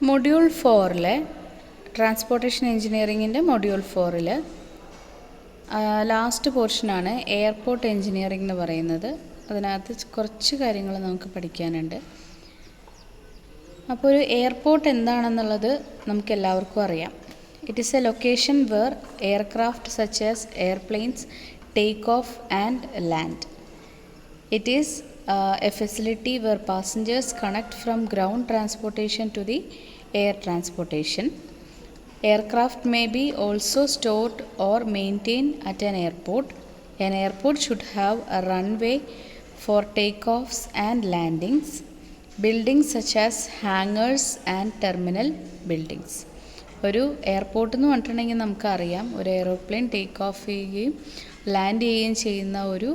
Module 4-ലെ transportation എഞ്ചിനീയറിങ്ങിൻ്റെ module 4-ൽ last പോർഷനാണ് airport engineering എന്ന് പറയുന്നത്. അതിനകത്ത് കുറച്ച് കാര്യങ്ങൾ നമുക്ക് പഠിക്കാനുണ്ട്. അപ്പോൾ ഒരു എയർപോർട്ട് എന്താണെന്നുള്ളത് നമുക്ക് എല്ലാവർക്കും അറിയാം. It is a location where aircraft such as airplanes take off and land. ഇറ്റ് ഈസ് a facility where passengers connect from ground transportation to the air transportation. Aircraft may be also stored or maintained at an airport. An airport should have a runway for takeoffs and landings. Buildings such as hangars and terminal buildings. ഒരു airport എന്ന് പറഞ്ഞിട്ടുണ്ടെങ്കിൽ നമുക്കറിയാം, ഒരു aeroplane take off ചെയ്യുകയും land ചെയ്യുകയും ചെയ്യുന്ന ഒരു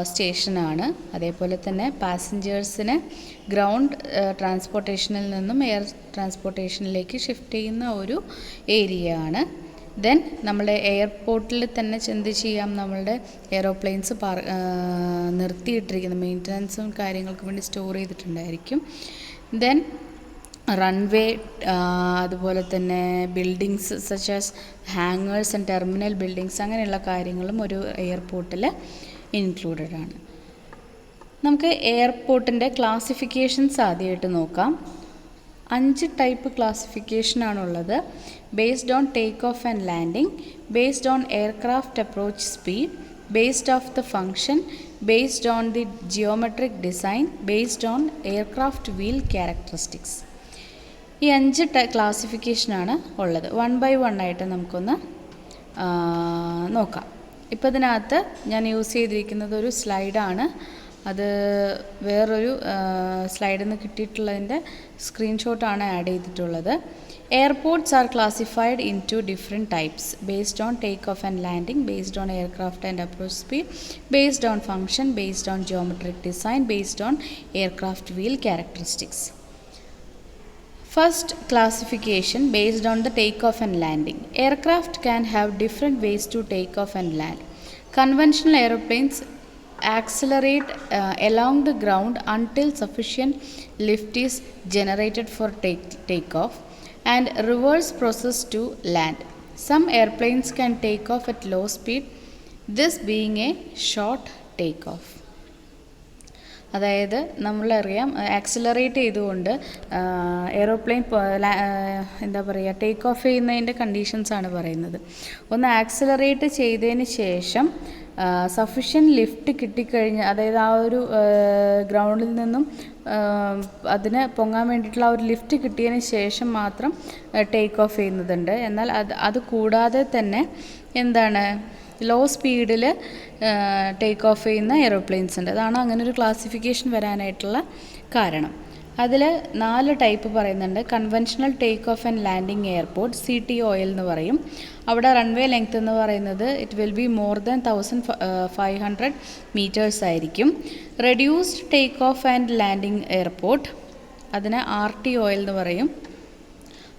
സ്റ്റേഷനാണ്. അതേപോലെ തന്നെ പാസഞ്ചേഴ്സിനെ ഗ്രൗണ്ട് ട്രാൻസ്പോർട്ടേഷനിൽ നിന്നും എയർ ട്രാൻസ്പോർട്ടേഷനിലേക്ക് ഷിഫ്റ്റ് ചെയ്യുന്ന ഒരു ഏരിയ ആണ്. ദെൻ നമ്മുടെ എയർപോർട്ടിൽ തന്നെ എന്ത് ചെയ്യാം, നമ്മളുടെ എയ്റോപ്ലെയിൻസ് നിർത്തിയിട്ടിരിക്കുന്ന മെയിൻ്റനൻസും കാര്യങ്ങൾക്കും വേണ്ടി സ്റ്റോർ ചെയ്തിട്ടുണ്ടായിരിക്കും. ദെൻ റൺവേ, അതുപോലെ തന്നെ buildings such as hangers and terminal buildings, അങ്ങനെയുള്ള കാര്യങ്ങളും ഒരു എയർപോർട്ടിൽ ഇൻക്ലൂഡഡ് ആണ്. നമുക്ക് എയർപോർട്ടിൻ്റെ ക്ലാസിഫിക്കേഷൻസ് ആദ്യമായിട്ട് നോക്കാം. 5 ടൈപ്പ് ക്ലാസിഫിക്കേഷനാണുള്ളത്. Based on take off and landing, based on aircraft approach speed, based of the function, based on the geometric design, based on aircraft wheel characteristics. ഈ 5 ക്ലാസിഫിക്കേഷനാണ് ഉള്ളത്. 1 by 1 ആയിട്ട് നമുക്കൊന്ന് നോക്കാം. ഇപ്പോൾ ഇതിനകത്ത് ഞാൻ യൂസ് ചെയ്തിരിക്കുന്നത് ഒരു സ്ലൈഡാണ്. അത് വേറൊരു സ്ലൈഡിൽ നിന്ന് കിട്ടിയിട്ടുള്ളതിൻ്റെ സ്ക്രീൻഷോട്ടാണ് ആഡ് ചെയ്തിട്ടുള്ളത്. Airports are classified into different types based on take off and landing, based on aircraft and approach speed, based on function, based on geometric design, based on aircraft wheel characteristics. First classification, based on the takeoff and landing. Aircraft can have different ways to take off and land. Conventional aeroplanes accelerate along the ground until sufficient lift is generated for takeoff and reverse process to land. Some airplanes can take off at low speed, this being a short takeoff. അതായത് നമ്മളറിയാം, accelerate ചെയ്തുകൊണ്ട് aeroplane എന്താ പറയുക, take off ചെയ്യുന്നതിൻ്റെ കണ്ടീഷൻസാണ് പറയുന്നത്. ഒന്ന് accelerate ചെയ്തതിന് ശേഷം sufficient lift കിട്ടിക്കഴിഞ്ഞ്, അതായത് ആ ഒരു ഗ്രൗണ്ടിൽ നിന്നും അതിന് പൊങ്ങാൻ വേണ്ടിയിട്ടുള്ള ആ ഒരു ലിഫ്റ്റ് കിട്ടിയതിന് ശേഷം മാത്രം ടേക്ക് ഓഫ് ചെയ്യുന്നതുണ്ട്. എന്നാൽ അത് കൂടാതെ തന്നെ എന്താണ്, ലോ സ്പീഡിൽ ടേക്ക് ഓഫ് ചെയ്യുന്ന എയ്റോപ്ലെയിൻസ് ഉണ്ട്. അതാണ് അങ്ങനെ ഒരു ക്ലാസിഫിക്കേഷൻ വരാനായിട്ടുള്ള കാരണം. അതിൽ 4 ടൈപ്പ് പറയുന്നുണ്ട്. Conventional take off and landing airport, CTOL എന്ന് പറയും. അവിടെ റൺവേ ലെങ്ത് എന്ന് പറയുന്നത് it will be more than 1500 metres ആയിരിക്കും. Reduced take off and landing airport, അതിന് RTOL എന്ന് പറയും.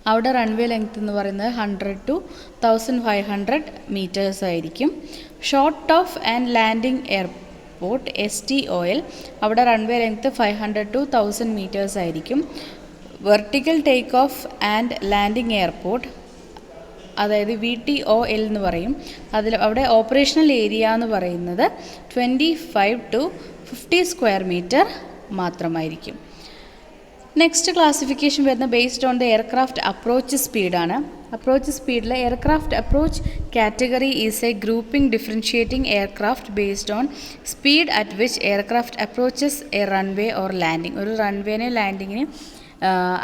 അവിടെ റൺവേ ലെങ്ത് എന്ന് പറയുന്നത് 100 to 1500 മീറ്റേഴ്സ് ആയിരിക്കും. Short of and landing airport, STOL, അവിടെ റൺവേ ലെങ്ത് 500 to 1000 മീറ്റേഴ്സ് ആയിരിക്കും. Vertical take off and landing airport, അതായത് VTOL എന്ന് പറയും. അവിടെ ഓപ്പറേഷണൽ ഏരിയ എന്ന് പറയുന്നത് 25 to 50 സ്ക്വയർ മീറ്റർ മാത്രമായിരിക്കും. നെക്സ്റ്റ് ക്ലാസിഫിക്കേഷൻ വരുന്ന ബേസ്ഡ് ഓൺ ദ എയർക്രാഫ്റ്റ് അപ്രോച്ച് സ്പീഡാണ്. അപ്രോച്ച് സ്പീഡിൽ aircraft approach category is a grouping differentiating aircraft based on speed at which aircraft approaches a runway or landing. ഒരു റൺവേനെ ലാൻഡിങ്ങിന്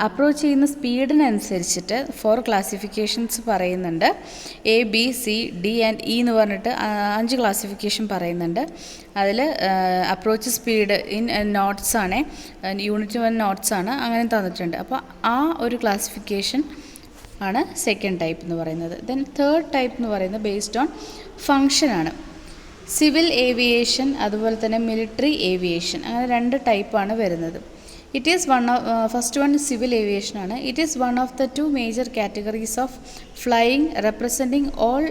അപ്രോച്ച് ചെയ്യുന്ന സ്പീഡിനനുസരിച്ചിട്ട് 4 ക്ലാസിഫിക്കേഷൻസ് പറയുന്നുണ്ട്. A, B, C, D and E എന്ന് പറഞ്ഞിട്ട് 5 ക്ലാസിഫിക്കേഷൻ പറയുന്നുണ്ട്. അതിൽ അപ്രോച്ച് സ്പീഡ് ഇൻ നോട്ട്സ് ആണ്, യൂണിറ്റ് 1 നോട്ട്സ് ആണ്, അങ്ങനെ തന്നിട്ടുണ്ട്. അപ്പോൾ ആ ഒരു ക്ലാസിഫിക്കേഷൻ ആണ് സെക്കൻഡ് ടൈപ്പ് എന്ന് പറയുന്നത്. ദെൻ തേർഡ് ടൈപ്പ് എന്ന് പറയുന്നത് ബേസ്ഡ് ഓൺ ഫങ്ഷനാണ്. സിവിൽ ഏവിയേഷൻ, അതുപോലെ തന്നെ മിലിറ്ററി ഏവിയേഷൻ, അങ്ങനെ 2 ടൈപ്പാണ് വരുന്നത്. It is first one is civil aviation ആണ്. It is one of the 2 major categories of flying representing all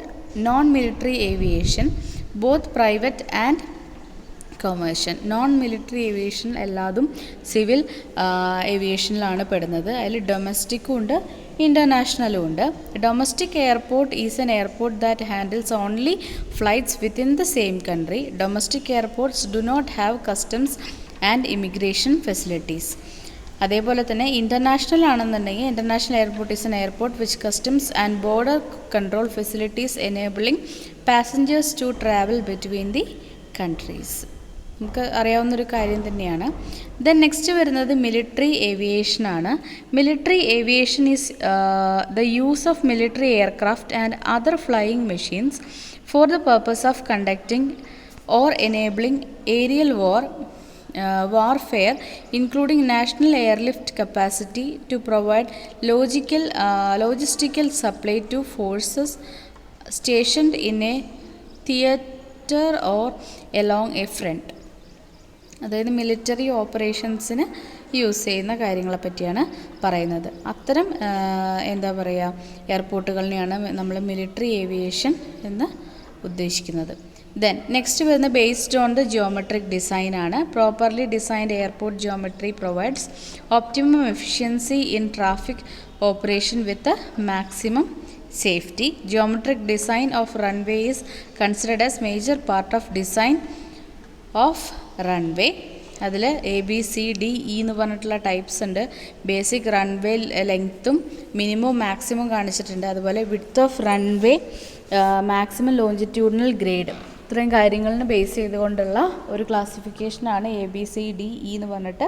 non-military aviation, both private and commercial. Non military aviation എല്ലാതും civil ഏവിയേഷനിലാണ് പെടുന്നത്. അതിൽ ഡൊമസ്റ്റിക്കും ഉണ്ട്, ഇൻ്റർനാഷണലും ഉണ്ട്. Domestic airport is an airport that handles only flights within the same country. Domestic airports do not have customs and immigration facilities. അതേപോലെ തന്നെ ഇൻ്റർനാഷണൽ ആണെന്നുണ്ടെങ്കിൽ international airport is an airport which customs and border control facilities enabling passengers to travel between the countries. നമുക്ക് അറിയാവുന്നൊരു കാര്യം തന്നെയാണ്. Then next വരുന്നത് military aviation ആണ്. Military aviation is the use of military aircraft and other flying machines for the purpose of conducting or enabling aerial warfare, including national airlift capacity to provide logistical supply to forces stationed in a theater or along a front. അതായത് military ഓപ്പറേഷൻസിന് use ചെയ്യുന്ന കാര്യങ്ങളെ പറ്റിയാണ് പറയുന്നത്. അത്തരം എന്താ പറയുക എയർപോർട്ടുകളിനെയാണ് നമ്മൾ military aviation എന്ന് ഉദ്ദേശിക്കുന്നത്. ദെൻ നെക്സ്റ്റ് വരുന്ന based on the geometric design ആണ്. Properly designed airport geometry provides optimum efficiency in traffic operation with maximum safety. Geometric design of runway is considered as major part of design of runway. അതിൽ ABCDE എന്ന് പറഞ്ഞിട്ടുള്ള types ഉണ്ട്. Basic runway ലെങ്ത്തും minimum maximum കാണിച്ചിട്ടുണ്ട്. അതുപോലെ width of runway, maximum longitudinal grade, ഇത്രയും കാര്യങ്ങളിന് base ചെയ്തുകൊണ്ടുള്ള ഒരു ക്ലാസിഫിക്കേഷനാണ് ABCDE എന്ന് പറഞ്ഞിട്ട്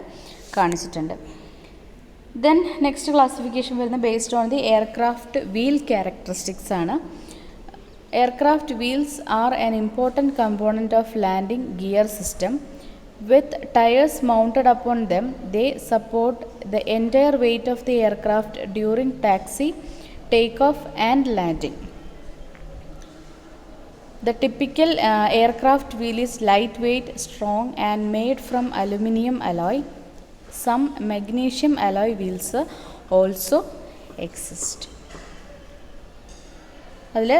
കാണിച്ചിട്ടുണ്ട്. ദെൻ നെക്സ്റ്റ് ക്ലാസിഫിക്കേഷൻ വരുന്ന based on the aircraft wheel characteristics ആണ്. Aircraft wheels are an important component of landing gear system. With tires mounted upon them, they support the entire weight of the aircraft during taxi, takeoff and landing. The typical aircraft wheel is lightweight, strong and made from aluminum alloy. Some magnesium alloy wheels also exist. അതിൽ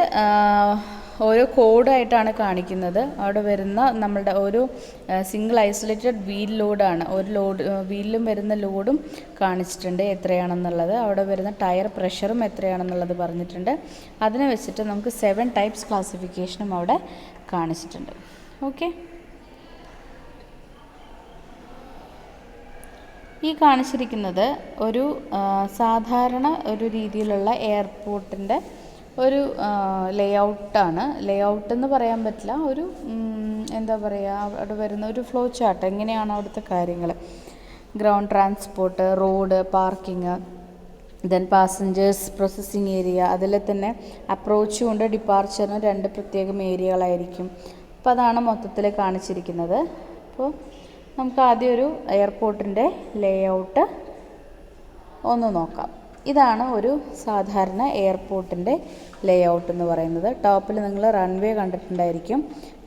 ഓരോ കോഡായിട്ടാണ് കാണിക്കുന്നത്. അവിടെ വരുന്ന നമ്മളുടെ ഒരു single isolated wheel ലോഡാണ്. ഒരു വീലിലും വരുന്ന ലോഡും കാണിച്ചിട്ടുണ്ട് എത്രയാണെന്നുള്ളത്. അവിടെ വരുന്ന ടയർ പ്രഷറും എത്രയാണെന്നുള്ളത് പറഞ്ഞിട്ടുണ്ട്. അതിനെ വെച്ചിട്ട് നമുക്ക് 7 ടൈപ്സ് ക്ലാസിഫിക്കേഷനും അവിടെ കാണിച്ചിട്ടുണ്ട്. ഓക്കെ, ഈ കാണിച്ചിരിക്കുന്നത് ഒരു സാധാരണ ഒരു രീതിയിലുള്ള എയർപോർട്ടിൻ്റെ ഒരു ലേഔട്ടാണ്. ലേഔട്ട് എന്ന് പറയാൻ പറ്റില്ല, ഒരു എന്താ പറയുക, അവിടെ വരുന്ന ഒരു ഫ്ലോ ചാർട്ട്, എങ്ങനെയാണ് അവിടുത്തെ കാര്യങ്ങൾ. Ground transport, road, parking, then passengers processing area. അതിൽ തന്നെ അപ്രോച്ചും ഉണ്ട് ഡിപ്പാർച്ചറിന് 2 പ്രത്യേകം ഏരിയകളായിരിക്കും. അപ്പോൾ അതാണ് മൊത്തത്തിൽ കാണിച്ചിരിക്കുന്നത്. അപ്പോൾ നമുക്ക് ആദ്യം ഒരു എയർപോർട്ടിൻ്റെ ലേഔട്ട് ഒന്ന് നോക്കാം. ഇതാണ് ഒരു സാധാരണ എയർപോർട്ടിൻ്റെ ലേഔട്ട് എന്ന് പറയുന്നത്. ടോപ്പിൽ നിങ്ങൾ റൺവേ കണ്ടിട്ടുണ്ടായിരിക്കും.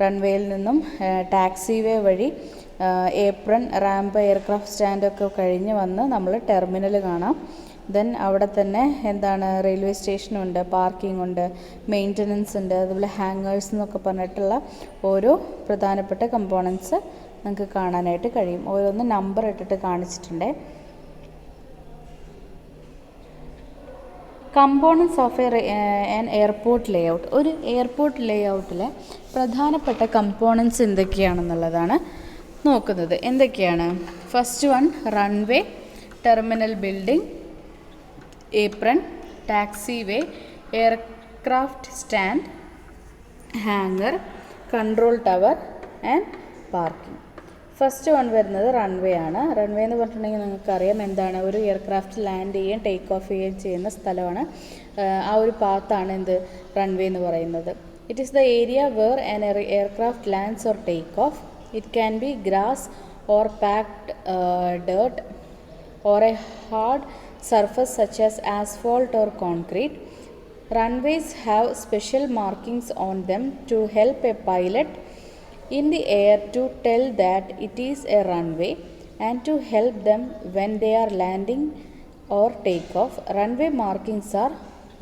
റൺവേയിൽ നിന്നും ടാക്സി വേ വഴി ഏപ്രൺ, റാമ്പ്, എയർക്രാഫ്റ്റ് സ്റ്റാൻഡൊക്കെ കഴിഞ്ഞ് വന്ന് നമ്മൾ ടെർമിനൽ കാണാം. ദെൻ അവിടെ തന്നെ എന്താണ്, റെയിൽവേ സ്റ്റേഷനുണ്ട്, പാർക്കിംഗ് ഉണ്ട്, മെയിൻ്റനൻസ് ഉണ്ട്, അതുപോലെ ഹാങ്ങേഴ്സ് എന്നൊക്കെ പറഞ്ഞിട്ടുള്ള ഓരോ പ്രധാനപ്പെട്ട കമ്പോണൻസ് നിങ്ങൾക്ക് കാണാനായിട്ട് കഴിയും. ഓരോന്ന് നമ്പർ ഇട്ടിട്ട് കാണിച്ചിട്ടുണ്ട്. Components of an airport layout. ഒരു എയർപോർട്ട് ലേഔട്ടിലെ പ്രധാനപ്പെട്ട കമ്പോണൻസ് എന്തൊക്കെയാണെന്നുള്ളതാണ് നോക്കുന്നത്. എന്തൊക്കെയാണ്? First one, runway, terminal building, apron, taxiway, aircraft stand, hangar, control tower and parking. First one വരുന്നത് റൺവേ ആണ്. റൺവേ എന്ന് പറഞ്ഞിട്ടുണ്ടെങ്കിൽ നിങ്ങൾക്കറിയാം എന്താണ്, ഒരു എയർക്രാഫ്റ്റ് ലാൻഡ് ചെയ്യുകയും ടേക്ക് ഓഫ് ചെയ്യുകയും ചെയ്യുന്ന സ്ഥലമാണ്. ആ ഒരു പാത്താണ് എന്ത്, റൺവേ എന്ന് പറയുന്നത്. It is the area where an aircraft lands or take off. It can be grass or packed dirt or a hard surface such as asphalt or concrete. Runways have special markings on them to help a pilot in the air to tell that it is a runway and to help them when they are landing or take off. Runway markings are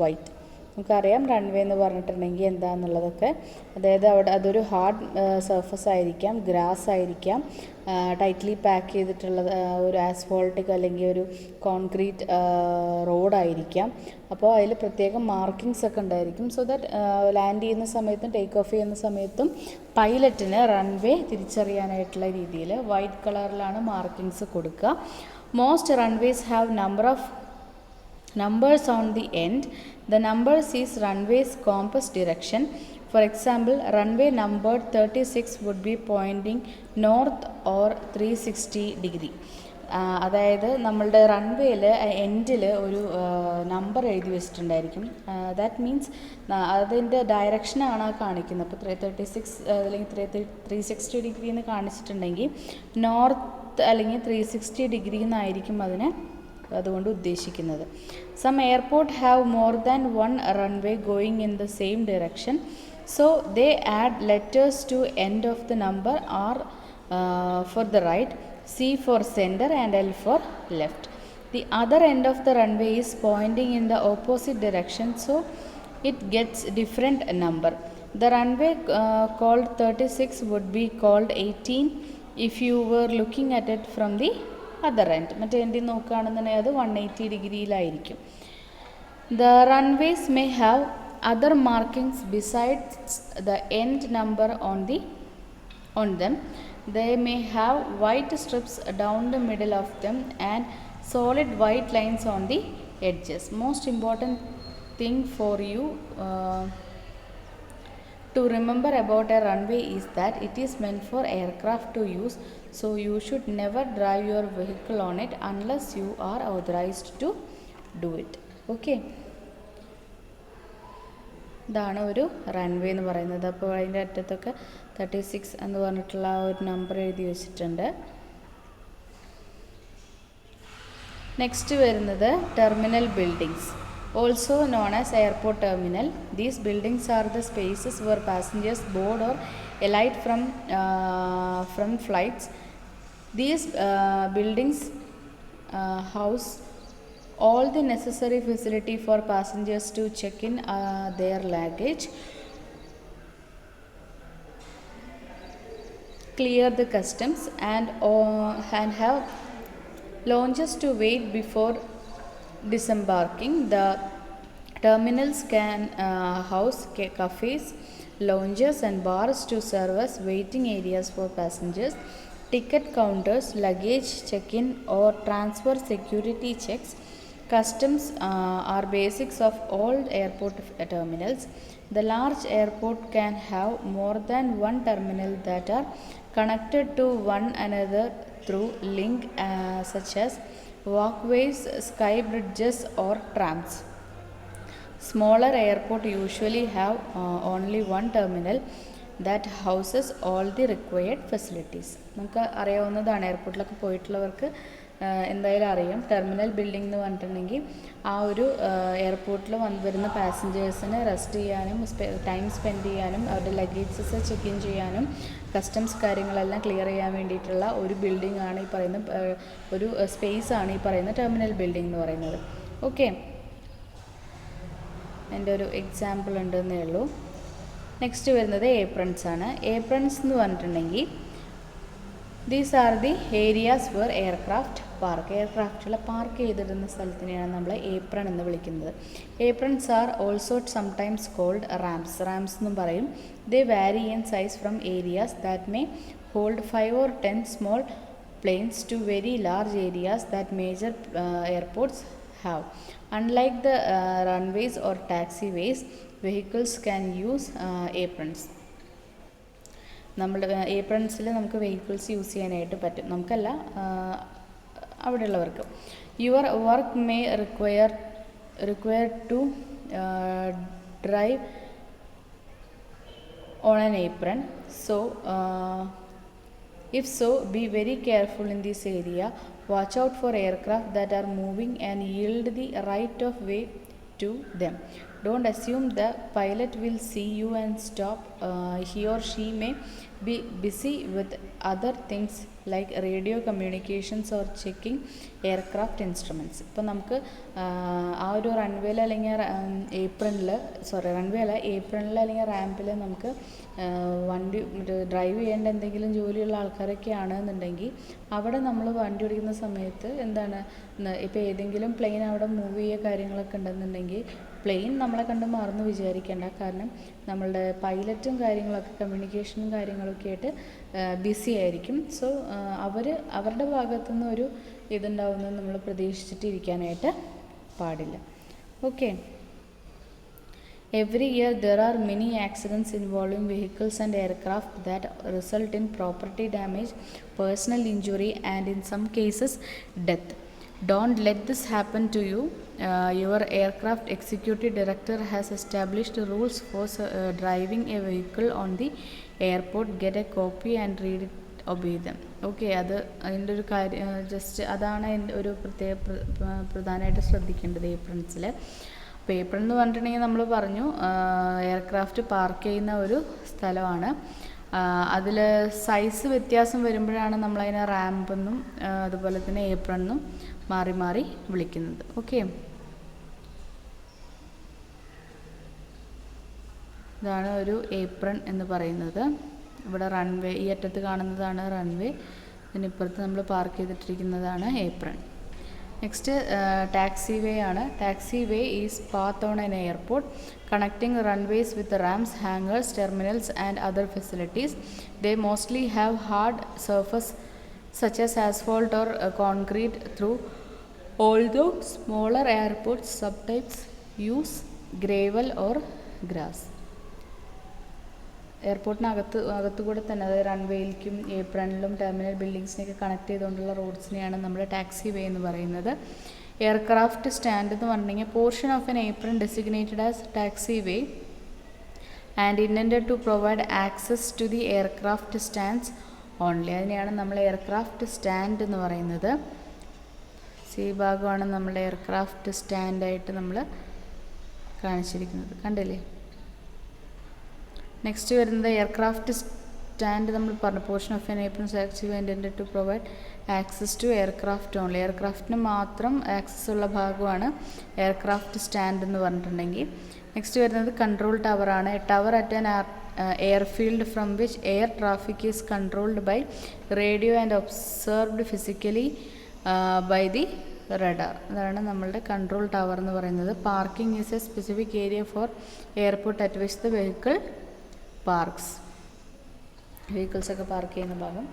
white. നമുക്കറിയാം runway എന്ന് പറഞ്ഞിട്ടുണ്ടെങ്കിൽ എന്താണെന്നുള്ളതൊക്കെ. അതായത് അവിടെ അതൊരു hard surface ആയിരിക്കാം, grass ആയിരിക്കാം, tightly pack ചെയ്തിട്ടുള്ളത് ഒരു ആസ്ഫോൾട്ടിക് അല്ലെങ്കിൽ ഒരു കോൺക്രീറ്റ് റോഡായിരിക്കാം. അപ്പോൾ അതിൽ പ്രത്യേകം മാർക്കിങ്സ് ഒക്കെ ഉണ്ടായിരിക്കും. സോ ദാറ്റ് ലാൻഡ് ചെയ്യുന്ന സമയത്തും ടേക്ക് ഓഫ് ചെയ്യുന്ന സമയത്തും പൈലറ്റിന് റൺവേ തിരിച്ചറിയാനായിട്ടുള്ള രീതിയിൽ വൈറ്റ് കളറിലാണ് മാർക്കിങ്സ് കൊടുക്കുക. Most runways have numbers on the end. The numbers is runway's compass direction. For example, runway number 36 would be pointing north or 360 degree. അതായത് നമ്മളുടെ റൺവേയിൽ എൻഡിൽ ഒരു നമ്പർ എഴുതി വെച്ചിട്ടുണ്ടായിരിക്കും. ദാറ്റ് മീൻസ് അതിൻ്റെ ഡയറക്ഷനാണ് കാണിക്കുന്നത്. അപ്പോൾ 36 അല്ലെങ്കിൽ 360 ഡിഗ്രി എന്ന് കാണിച്ചിട്ടുണ്ടെങ്കിൽ നോർത്ത് അല്ലെങ്കിൽ 360 ഡിഗ്രി എന്നായിരിക്കും അതുകൊണ്ട് ഉദ്ദേശിക്കുന്നത്. Some airport have more than one runway going in the same direction. So they add letters to end of the number R for the right, C for center and L for left. The other end of the runway is pointing in the opposite direction, so it gets different number. The runway called 36 would be called 18 if you were looking at it from the other end. മറ്റേ എൻഡിൽ നോക്കുകയാണെന്നുണ്ടെങ്കിൽ അത് 180 ഡിഗ്രിയിലായിരിക്കും. The runways may have other markings besides the end number on them. They may have white strips down the middle of them and solid white lines on the edges. Most important thing for you to remember about a runway is that it is meant for aircraft to use, so you should never drive your vehicle on it unless you are authorized to do it. Okay, ഇതാണ് ഒരു runway എന്ന് പറയുന്നത്. അപ്പോൾ അതിൻ്റെ അറ്റത്തൊക്കെ 36 എന്ന് പറഞ്ഞിട്ടുള്ള ഒരു number എഴുതി വെച്ചിട്ടുണ്ട്. നെക്സ്റ്റ് വരുന്നത് terminal buildings, also known as airport terminal. These buildings are the spaces where passengers board or alight from flights. These buildings house all the necessary facility for passengers to check in their luggage, clear the customs, and have lounges to wait before disembarking. The terminals can house cafes, lounges, and bars to serve as waiting areas for passengers, ticket counters, luggage check-in or transfer security checks. Customs are basics of all airport terminals. The large airport can have more than one terminal that are connected to one another through link such as walkways, sky bridges, or trams. Smaller airport usually have only one terminal that houses all the required facilities. നമുക്ക് അറിയാവുന്നതാണ്, എയർപോർട്ടിലൊക്കെ പോയിട്ടുള്ളവർക്ക് എന്തായാലും അറിയാം. Terminal building എന്ന് പറഞ്ഞിട്ടുണ്ടെങ്കിൽ ആ ഒരു എയർപോർട്ടിൽ വരുന്ന പാസഞ്ചേഴ്സിന് റെസ്റ്റ് ചെയ്യാനും ടൈം സ്പെൻഡ് ചെയ്യാനും അവരുടെ ലഗേജസ് ചെക്ക് ഇൻ ചെയ്യാനും കസ്റ്റംസ് കാര്യങ്ങളെല്ലാം ക്ലിയർ ചെയ്യാൻ വേണ്ടിയിട്ടുള്ള ഒരു ബിൽഡിംഗ് ആണ് ഈ പറയുന്ന ഒരു സ്പേസ് ആണ് ഈ പറയുന്ന ടെർമിനൽ ബിൽഡിംഗ് എന്ന് പറയുന്നത്. ഓക്കെ, എൻ്റെ ഒരു എക്സാമ്പിൾ ഉണ്ടെന്നേ ഉള്ളൂ. നെക്സ്റ്റ് വരുന്നത് ഏപ്രൺസ് ആണ്. ഏപ്രൺസ് എന്ന് പറഞ്ഞിട്ടുണ്ടെങ്കിൽ these are the areas where aircraft park. എയർക്രാഫ്റ്റുകൾ പാർക്ക് ചെയ്തിടുന്ന സ്ഥലത്തിനെയാണ് നമ്മൾ ഏപ്രൺ എന്ന് വിളിക്കുന്നത്. Aprons are also sometimes called ramps. Ramps എന്നും പറയും. They vary in size from areas that may hold 5 or 10 small planes to very large areas that major airports have. Unlike the runways or taxiways, vehicles can use aprons. നമ്മുടെ ഏപ്രൺസിൽ നമുക്ക് vehicles use ചെയ്യാനായിട്ട് പറ്റും, നമുക്കല്ല അവിടെയുള്ളവർക്ക്. Your work may require to drive on an apron. So if so, be very careful in this area. Watch out for aircraft that are moving and yield the right of way to them. Don't assume the pilot will see you and stop. He or she may be busy with other things like radio communications or checking aircraft instruments. ഇപ്പോൾ നമുക്ക് ആ ഒരു റൺവേയിൽ അല്ലെങ്കിൽ ഏപ്രിലിൽ runway അല്ല ഏപ്രിലിൽ അല്ലെങ്കിൽ റാമ്പിൽ നമുക്ക് വണ്ടി ഡ്രൈവ് ചെയ്യേണ്ട എന്തെങ്കിലും ജോലിയുള്ള ആൾക്കാരൊക്കെ ആണെന്നുണ്ടെങ്കിൽ അവിടെ നമ്മൾ വണ്ടി ഓടിക്കുന്ന സമയത്ത് എന്താണ് ഇപ്പോൾ ഏതെങ്കിലും പ്ലെയിൻ അവിടെ മൂവ് ചെയ്യുക കാര്യങ്ങളൊക്കെ ഉണ്ടെന്നുണ്ടെങ്കിൽ പ്ലെയിൻ നമ്മളെ കണ്ട് മാറുന്നു വിചാരിക്കേണ്ട. കാരണം നമ്മളുടെ പൈലറ്റും കാര്യങ്ങളൊക്കെ കമ്മ്യൂണിക്കേഷനും കാര്യങ്ങളൊക്കെ ആയിട്ട് ബിസി ആയിരിക്കും. സോ അവരുടെ ഭാഗത്തുനിന്ന് ഒരു ഇതുണ്ടാവുന്നത് നമ്മൾ പ്രതീക്ഷിച്ചിട്ടിരിക്കാനായിട്ട് പാടില്ല. Okay. Every year there are many accidents involving vehicles and aircraft that result in property damage, personal injury, and in some cases death. Don't let this happen to you. Your aircraft executive director has established rules for driving a vehicle on the airport. Get a copy and read it. Obey them. Okay. അതിൻ്റെ ഒരു കാര്യം just അതാണ് എൻ്റെ ഒരു പ്രധാനമായിട്ട് ശ്രദ്ധിക്കേണ്ടത് ഏപ്രിൽസിൽ. അപ്പോൾ April എന്ന് പറഞ്ഞിട്ടുണ്ടെങ്കിൽ നമ്മൾ പറഞ്ഞു എയർക്രാഫ്റ്റ് പാർക്ക് ചെയ്യുന്ന ഒരു സ്ഥലമാണ്. അതിൽ സൈസ് വ്യത്യാസം വരുമ്പോഴാണ് നമ്മളതിനെ റാമ്പെന്നും അതുപോലെ തന്നെ ഏപ്രിൽ എന്നും മാറി മാറി വിളിക്കുന്നത്. ഓക്കെ. ഇതാണ് ഒരു ഏപ്രിൽ എന്ന് പറയുന്നത്. ഇവിടെ റൺവേ ഈ അറ്റത്ത് കാണുന്നതാണ് റൺവേ, ഇതിനിപ്പുറത്ത് നമ്മൾ പാർക്ക് ചെയ്തിട്ടിരിക്കുന്നതാണ് ഏപ്രിൽ. നെക്സ്റ്റ് ടാക്സി വേ ആണ്. Taxi way is path on N airport connecting runways with rams, hangers, terminals and other facilities. They mostly have hard surface such as asphalt or concrete through, although smaller airports sometimes use gravel or grass. എയർപോർട്ടിനകത്തുകൂടെ തന്നെ അതായത് റൺവേയിലേക്കും ഏപ്രണിലും terminal ബിൽഡിങ്സിനെയൊക്കെ connect ചെയ്തുകൊണ്ടുള്ള റോഡ്സിനെയാണ് നമ്മൾ taxi വേ എന്ന് പറയുന്നത്. Aircraft stand എന്ന് പറഞ്ഞിട്ടുണ്ടെങ്കിൽ portion of an apron designated as taxi way and intended to provide access to the aircraft stands only. അതിനെയാണ് നമ്മൾ എയർക്രാഫ്റ്റ് സ്റ്റാൻഡ് എന്ന് പറയുന്നത്. സി ഭാഗമാണ് നമ്മുടെ എയർക്രാഫ്റ്റ് സ്റ്റാൻഡായിട്ട് നമ്മൾ കാണിച്ചിരിക്കുന്നത്, കണ്ടില്ലേ. നെക്സ്റ്റ് വരുന്നത് എയർക്രാഫ്റ്റ് സ്റ്റാൻഡ് നമ്മൾ പറഞ്ഞു portion of an apron taxiway intended to provide access to aircraft only. എയർക്രാഫ്റ്റിന് മാത്രം ആക്സസ് ഉള്ള ഭാഗമാണ് എയർക്രാഫ്റ്റ് സ്റ്റാൻഡ് എന്ന് പറഞ്ഞിട്ടുണ്ടെങ്കിൽ. നെക്സ്റ്റ് വരുന്നത് കൺട്രോൾ ടവറാണ്. A tower at an airfield from which air traffic is controlled by radio and observed physically by the radar. അതാണ് നമ്മളുടെ കൺട്രോൾ ടവർ എന്ന് പറയുന്നത്. Parking is a specific area for airport at which the vehicle parks. വെഹിക്കിൾസൊക്കെ park ചെയ്യുന്ന ഭാഗം.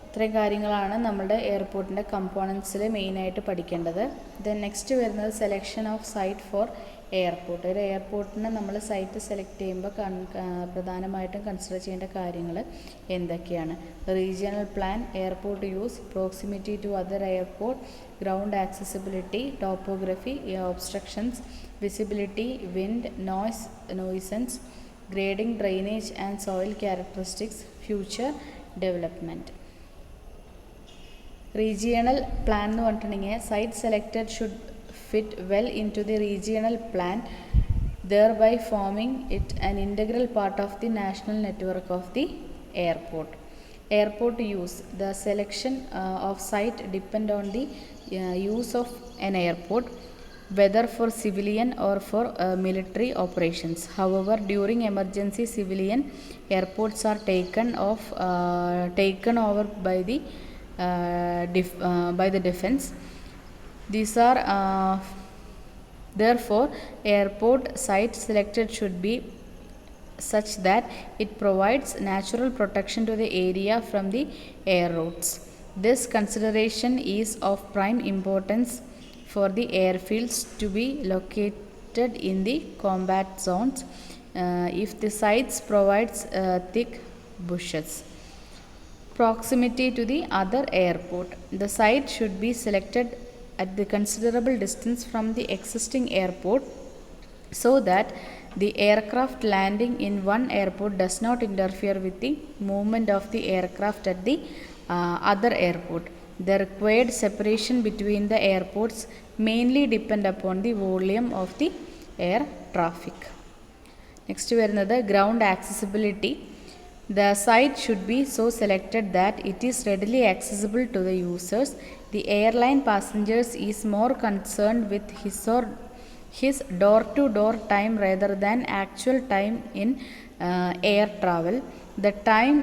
ഇത്രയും കാര്യങ്ങളാണ് നമ്മുടെ എയർപോർട്ടിൻ്റെ കമ്പോണൻസിൽ മെയിനായിട്ട് പഠിക്കേണ്ടത്. ദെൻ നെക്സ്റ്റ് വരുന്നത് selection of site for airport. ഒരു എയർപോർട്ടിന് നമ്മൾ സൈറ്റ് സെലക്ട് ചെയ്യുമ്പോൾ പ്രധാനമായിട്ടും കൺസിഡർ ചെയ്യേണ്ട കാര്യങ്ങൾ എന്തൊക്കെയാണ്? Regional plan, airport use, proximity to other airport, ground accessibility, topography, obstructions, visibility, wind, nuisance, grading, drainage and soil characteristics, future development. Regional plan എന്ന് പറഞ്ഞിട്ടുണ്ടെങ്കിൽ site selected should fit well into the regional plan, thereby forming it an integral part of the national network of the airport. Airport use. The selection of site depend on the use of an airport, whether for civilian or for military operations. However, during emergency, civilian airports are taken over by the defense. These are therefore airport site selected should be such that it provides natural protection to the area from the air routes. This consideration is of prime importance for the airfields to be located in the combat zones if the sites provides thick bushes. Proximity to the other airport. The site should be selected at the considerable distance from the existing airport so that the aircraft landing in one airport does not interfere with the movement of the aircraft at the other airport. The required separation between the airports mainly depend upon the volume of the air traffic. Next വരുന്നത് ground accessibility. The site should be so selected that it is readily accessible to the users. The airline passengers is more concerned with his door-to-door time rather than actual time in air travel. The time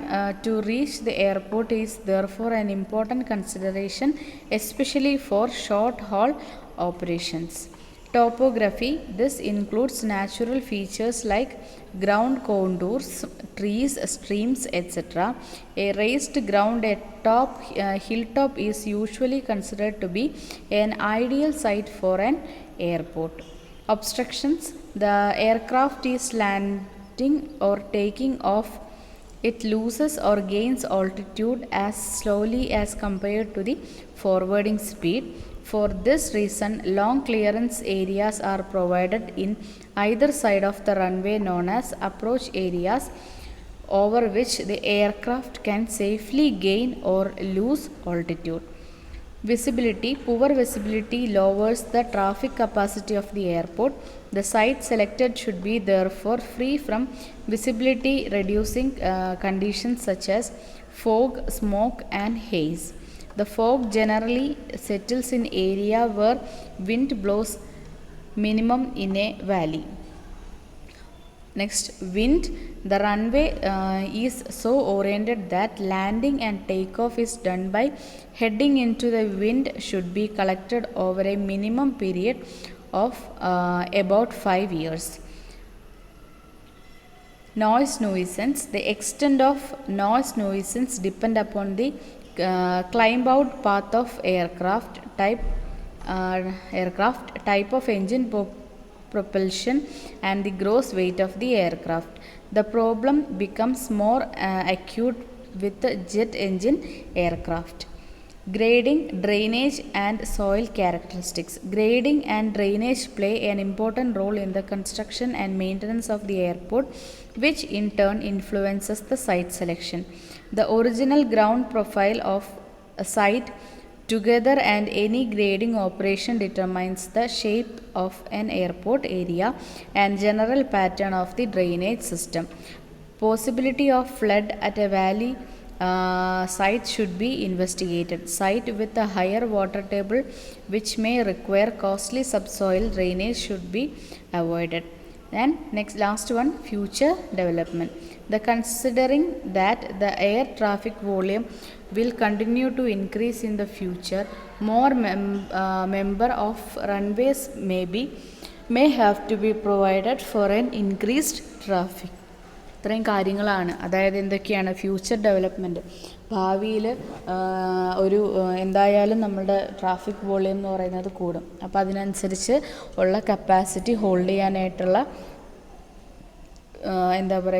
to reach the airport is therefore an important consideration, especially for short-haul operations. Topography. This includes natural features like ground contours, trees, streams, etc. A raised ground atop hilltop is usually considered to be an ideal site for an airport. Obstructions. The aircraft is landing or taking off. It loses or gains altitude as slowly as compared to the forwarding speed. For this reason, long clearance areas are provided in either side of the runway known as approach areas, over which the aircraft can safely gain or lose altitude. Visibility. Poor visibility lowers the traffic capacity of the airport. The site selected should be therefore free from visibility reducing conditions such as fog, smoke and haze. The fog generally settles in area where wind blows minimum in a valley. Next, wind. The runway is so oriented that landing and takeoff is done by heading into the wind should be collected over a minimum period of about 5 years. Noise nuisance. The extent of noise nuisance depend upon the climb out path of aircraft type of engine propulsion and the gross weight of the aircraft. The problem becomes more acute with the jet engine aircraft. Grading, drainage and soil characteristics. Grading and drainage play an important role in the construction and maintenance of the airport, which in turn influences the site selection. The original ground profile of a site together and any grading operation determines the shape of an airport area and general pattern of the drainage system. Possibility of flood at a valley site should be investigated. Site with a higher water table which may require costly subsoil drainage should be avoided. And last one, future development. The considering that the air traffic volume will continue to increase in the future, more member of runways may have to be provided for an increased traffic. ഇത്രയും കാര്യങ്ങളാണ്. അതായത് എന്തൊക്കെയാണ് future development. ഭാവിയിൽ എന്തായാലും നമ്മളുടെ traffic volume എന്ന് പറയുന്നത് കൂടും. അപ്പോൾ അതിനനുസരിച്ച് ഉള്ള കപ്പാസിറ്റി ഹോൾഡ് ചെയ്യാനായിട്ടുള്ള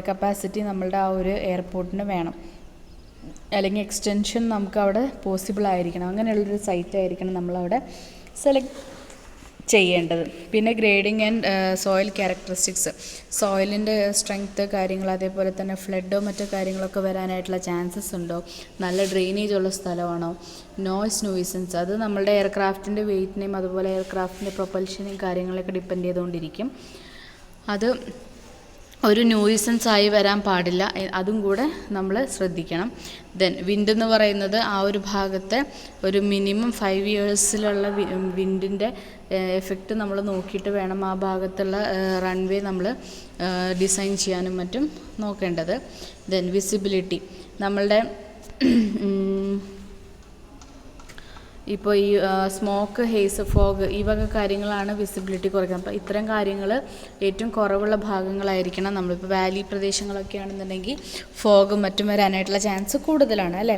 കപ്പാസിറ്റി നമ്മളുടെ ആ ഒരു എയർപോർട്ടിന് വേണം. അല്ലെങ്കിൽ എക്സ്റ്റൻഷൻ നമുക്ക് അവിടെ പോസിബിൾ ആയിരിക്കണം. അങ്ങനെയുള്ളൊരു സൈറ്റ് ആയിരിക്കണം നമ്മളവിടെ സെലക്ട് ചെയ്യേണ്ടത്. പിന്നെ ഗ്രേഡിങ് ആൻഡ് സോയിൽ ക്യാരക്ടറിസ്റ്റിക്സ്. സോയിലിൻ്റെ സ്ട്രെങ്ത്ത് കാര്യങ്ങൾ, അതേപോലെ തന്നെ ഫ്ലഡോ മറ്റു കാര്യങ്ങളൊക്കെ വരാനായിട്ടുള്ള ചാൻസസ് ഉണ്ടോ, നല്ല ഡ്രെയിനേജ് ഉള്ള സ്ഥലമാണോ, നോയ്സ് ന്യൂയിസൻസ്, അത് നമ്മളുടെ എയർക്രാഫ്റ്റിൻ്റെ വെയ്റ്റിനെയും അതുപോലെ എയർക്രാഫ്റ്റിൻ്റെ പ്രൊപ്പൽഷനെയും കാര്യങ്ങളൊക്കെ ഡിപ്പെൻഡ് ചെയ്തുകൊണ്ടിരിക്കും. അത് ഒരു ന്യൂയിസൻസ് ആയി വരാൻ പാടില്ല, അതും കൂടെ നമ്മൾ ശ്രദ്ധിക്കണം. ദെൻ വിൻഡ് എന്ന് പറയുന്നത് ആ ഒരു ഭാഗത്തെ ഒരു മിനിമം 5 ഇയേഴ്സിലുള്ള വിൻഡിൻ്റെ എഫക്റ്റ് നമ്മൾ നോക്കിയിട്ട് വേണം ആ ഭാഗത്തുള്ള റൺവേ നമ്മൾ ഡിസൈൻ ചെയ്യാനും മറ്റും നോക്കേണ്ടത്. Then visibility. നമ്മളുടെ ഇപ്പോൾ ഈ സ്മോക്ക്, ഹേസ്, ഫോഗ് ഈ വക കാര്യങ്ങളാണ് വിസിബിലിറ്റി കുറയ്ക്കുന്നത്. അപ്പോൾ ഇത്തരം കാര്യങ്ങൾ ഏറ്റവും കുറവുള്ള ഭാഗങ്ങളായിരിക്കണം. നമ്മളിപ്പോൾ വാലി പ്രദേശങ്ങളൊക്കെ ആണെന്നുണ്ടെങ്കിൽ ഫോഗും മറ്റും വരാനായിട്ടുള്ള ചാൻസ് കൂടുതലാണ് അല്ലേ.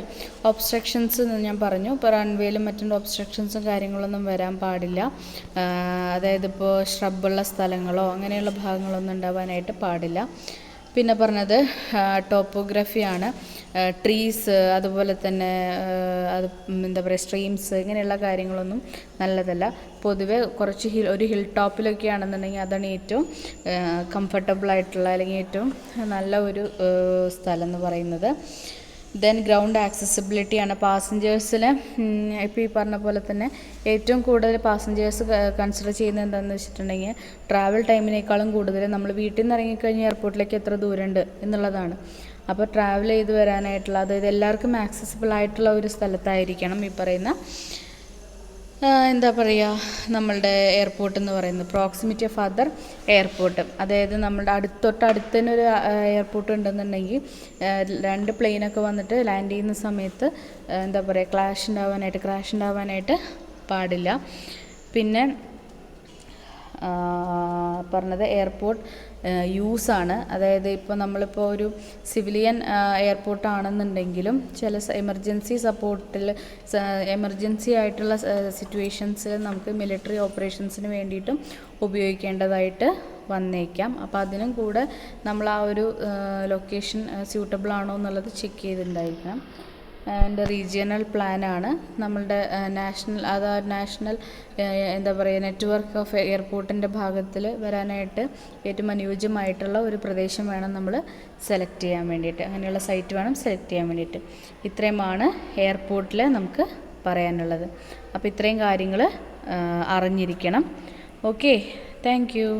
ഒബ്സ്ട്രക്ഷൻസ് ഞാൻ പറഞ്ഞു, ഇപ്പോൾ റൺവേയിലും മറ്റും ഒബ്സ്ട്രക്ഷൻസും കാര്യങ്ങളൊന്നും വരാൻ പാടില്ല. അതായത് ഇപ്പോൾ ഷ്രബുള്ള സ്ഥലങ്ങളോ അങ്ങനെയുള്ള ഭാഗങ്ങളൊന്നും ഉണ്ടാവാനായിട്ട് പാടില്ല. പിന്നെ പറഞ്ഞത് ടോപ്പോഗ്രഫിയാണ്. ട്രീസ്, അതുപോലെ തന്നെ സ്ട്രീംസ്, ഇങ്ങനെയുള്ള കാര്യങ്ങളൊന്നും നല്ലതല്ല. പൊതുവെ കുറച്ച് ഒരു ഹിൽ ടോപ്പിലൊക്കെ ആണെന്നുണ്ടെങ്കിൽ അതാണ് ഏറ്റവും കംഫർട്ടബിളായിട്ടുള്ള അല്ലെങ്കിൽ ഏറ്റവും നല്ല ഒരു സ്ഥലം എന്ന് പറയുന്നത്. Then ground ആക്സസിബിലിറ്റിയാണ്. പാസഞ്ചേഴ്സിന് ഇപ്പോൾ ഈ പറഞ്ഞ പോലെ തന്നെ ഏറ്റവും കൂടുതൽ പാസഞ്ചേഴ്സ് കൺസിഡർ ചെയ്യുന്നത് എന്താണെന്ന് വെച്ചിട്ടുണ്ടെങ്കിൽ ട്രാവൽ ടൈമിനേക്കാളും കൂടുതൽ നമ്മൾ വീട്ടിൽ നിന്ന് ഇറങ്ങിക്കഴിഞ്ഞാൽ എയർപോർട്ടിലേക്ക് എത്ര ദൂരമുണ്ട് എന്നുള്ളതാണ്. അപ്പോൾ ട്രാവൽ ചെയ്ത് വരാനായിട്ടുള്ള, അതായത് എല്ലാവർക്കും ആക്സസിബിൾ ആയിട്ടുള്ള ഒരു സ്ഥലത്തായിരിക്കണം ഈ പറയുന്ന എന്താ പറയുക നമ്മളുടെ എയർപോർട്ട് എന്ന് പറയുന്നത്. പ്രോക്സിമിറ്റി ഓഫ് അതർ എയർപോർട്ട്, അതായത് നമ്മുടെ തൊട്ടടുത്ത് തന്നെ ഒരു എയർപോർട്ട് ഉണ്ടെന്നുണ്ടെങ്കിൽ 2 പ്ലെയിനൊക്കെ വന്നിട്ട് ലാൻഡ് ചെയ്യുന്ന സമയത്ത് എന്താ പറയുക ക്രാഷ് ഉണ്ടാവാനായിട്ട് പാടില്ല. പിന്നെ പറഞ്ഞത് എയർപോർട്ട് യൂസാണ്. അതായത് ഇപ്പോൾ നമ്മളിപ്പോൾ ഒരു സിവിലിയൻ എയർപോർട്ടാണെന്നുണ്ടെങ്കിലും ചില എമർജൻസി ആയിട്ടുള്ള സിറ്റുവേഷൻസിൽ നമുക്ക് മിലിറ്ററി ഓപ്പറേഷൻസിന് വേണ്ടിയിട്ടും ഉപയോഗിക്കേണ്ടതായിട്ട് വന്നേക്കാം. അപ്പോൾ അതിനും കൂടെ നമ്മൾ ആ ഒരു ലൊക്കേഷൻ സ്യൂട്ടബിൾ ആണോ എന്നുള്ളത് ചെക്ക് ചെയ്തിട്ടുണ്ടായിരിക്കണം. ആൻഡ് റീജിയണൽ പ്ലാനാണ് നമ്മളുടെ നാഷണൽ എന്താ പറയുക നെറ്റ്വർക്ക് ഓഫ് എയർപോർട്ടിൻ്റെ ഭാഗത്തിൽ വരാനായിട്ട് ഏറ്റവും അനുയോജ്യമായിട്ടുള്ള ഒരു പ്രദേശം വേണം നമ്മൾ സെലക്ട് ചെയ്യാൻ വേണ്ടിയിട്ട്, അങ്ങനെയുള്ള സൈറ്റ് വേണം സെലക്ട് ചെയ്യാൻ വേണ്ടിയിട്ട്. ഇത്രയുമാണ് എയർപോർട്ടിൽ നമുക്ക് പറയാനുള്ളത്. അപ്പോൾ ഇത്രയും കാര്യങ്ങൾ അറിഞ്ഞിരിക്കണം. Okay, thank you.